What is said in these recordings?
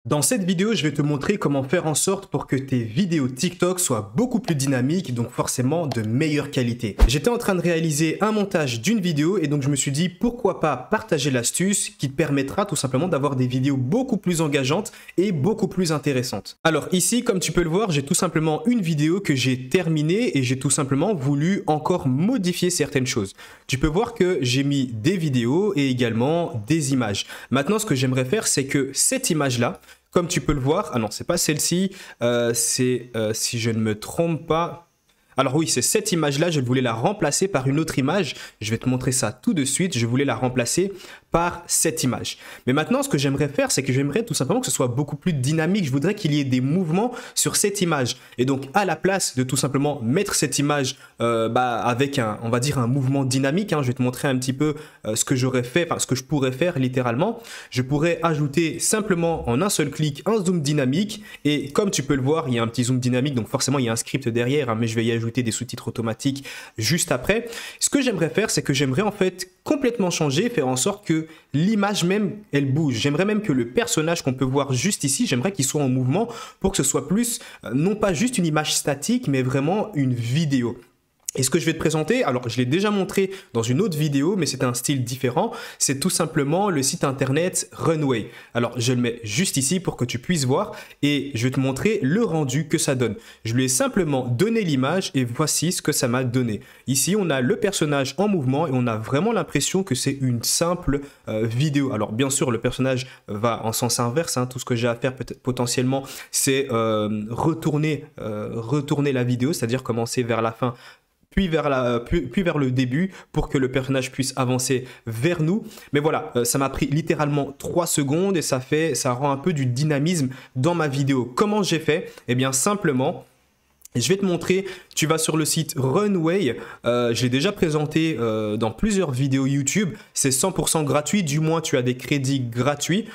Dans cette vidéo, je vais te montrer comment faire en sorte pour que tes vidéos TikTok soient beaucoup plus dynamiques, donc forcément de meilleure qualité. J'étais en train de réaliser un montage d'une vidéo et donc je me suis dit pourquoi pas partager l'astuce qui te permettra tout simplement d'avoir des vidéos beaucoup plus engageantes et beaucoup plus intéressantes. Alors ici, comme tu peux le voir, j'ai tout simplement une vidéo que j'ai terminée et j'ai tout simplement voulu encore modifier certaines choses. Tu peux voir que j'ai mis des vidéos et également des images. Maintenant, ce que j'aimerais faire, c'est que cette image-là, comme tu peux le voir, ah non, c'est pas celle-ci, si je ne me trompe pas. Alors oui, c'est cette image-là, je voulais la remplacer par une autre image. Je vais te montrer ça tout de suite. Je voulais la remplacer par cette image. Mais maintenant, ce que j'aimerais faire, c'est que j'aimerais tout simplement que ce soit beaucoup plus dynamique. Je voudrais qu'il y ait des mouvements sur cette image. Et donc, à la place de tout simplement mettre cette image avec on va dire un mouvement dynamique, je vais te montrer un petit peu ce que j'aurais fait, enfin ce que je pourrais faire littéralement. Je pourrais ajouter simplement en un seul clic un zoom dynamique. Et comme tu peux le voir, il y a un petit zoom dynamique, donc forcément, il y a un script derrière, mais je vais y ajouter des sous-titres automatiques juste après. Ce que j'aimerais faire, c'est que j'aimerais en fait complètement changer, faire en sorte que l'image même, elle bouge. J'aimerais même que le personnage qu'on peut voir juste ici, j'aimerais qu'il soit en mouvement pour que ce soit plus, non pas juste une image statique, mais vraiment une vidéo. Et ce que je vais te présenter, alors je l'ai déjà montré dans une autre vidéo, mais c'est un style différent, c'est tout simplement le site internet Runway. Alors je le mets juste ici pour que tu puisses voir et je vais te montrer le rendu que ça donne. Je lui ai simplement donné l'image et voici ce que ça m'a donné. Ici on a le personnage en mouvement et on a vraiment l'impression que c'est une simple vidéo. Alors bien sûr le personnage va en sens inverse, tout ce que j'ai à faire peut-être potentiellement c'est retourner la vidéo, c'est-à-dire commencer vers la fin puis vers le début pour que le personnage puisse avancer vers nous. Mais voilà, ça m'a pris littéralement 3 secondes et ça rend un peu du dynamisme dans ma vidéo. Comment j'ai fait? Eh bien simplement, je vais te montrer, tu vas sur le site Runway, je l'ai déjà présenté dans plusieurs vidéos YouTube, c'est 100% gratuit, du moins tu as des crédits gratuits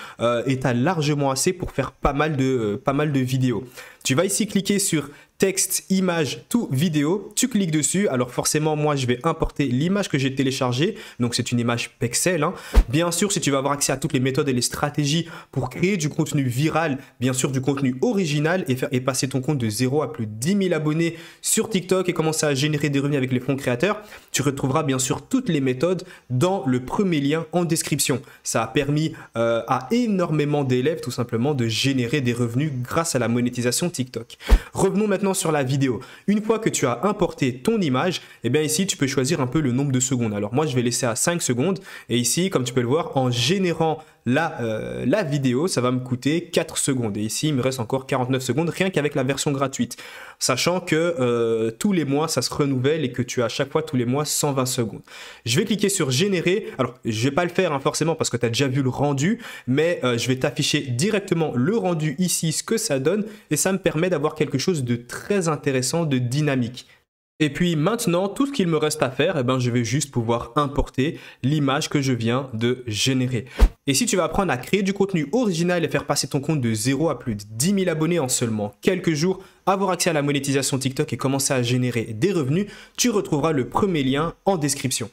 et tu as largement assez pour faire pas mal de vidéos. Tu vas ici cliquer sur texte, image, tout, vidéo, tu cliques dessus, alors forcément moi je vais importer l'image que j'ai téléchargée, donc c'est une image Pexel. Bien sûr si tu veux avoir accès à toutes les méthodes et les stratégies pour créer du contenu viral, bien sûr du contenu original et passer ton compte de 0 à plus de 10 000 abonnés sur TikTok et commencer à générer des revenus avec les fonds créateurs, tu retrouveras bien sûr toutes les méthodes dans le premier lien en description. Ça a permis à énormément d'élèves tout simplement de générer des revenus grâce à la monétisation TikTok. Revenons maintenant sur la vidéo. Une fois que tu as importé ton image, et bien ici tu peux choisir un peu le nombre de secondes. Alors moi je vais laisser à 5 secondes et ici comme tu peux le voir en générant la vidéo ça va me coûter 4 secondes et ici il me reste encore 49 secondes rien qu'avec la version gratuite, sachant que tous les mois ça se renouvelle et que tu as à chaque fois tous les mois 120 secondes. Je vais cliquer sur générer, alors je vais pas le faire forcément parce que tu as déjà vu le rendu, mais je vais t'afficher directement le rendu ici, ce que ça donne et ça me permet d'avoir quelque chose de très intéressant, de dynamique. Et puis maintenant, tout ce qu'il me reste à faire, je vais juste pouvoir importer l'image que je viens de générer. Et si tu veux apprendre à créer du contenu original et faire passer ton compte de 0 à plus de 10 000 abonnés en seulement quelques jours, avoir accès à la monétisation TikTok et commencer à générer des revenus, tu retrouveras le premier lien en description.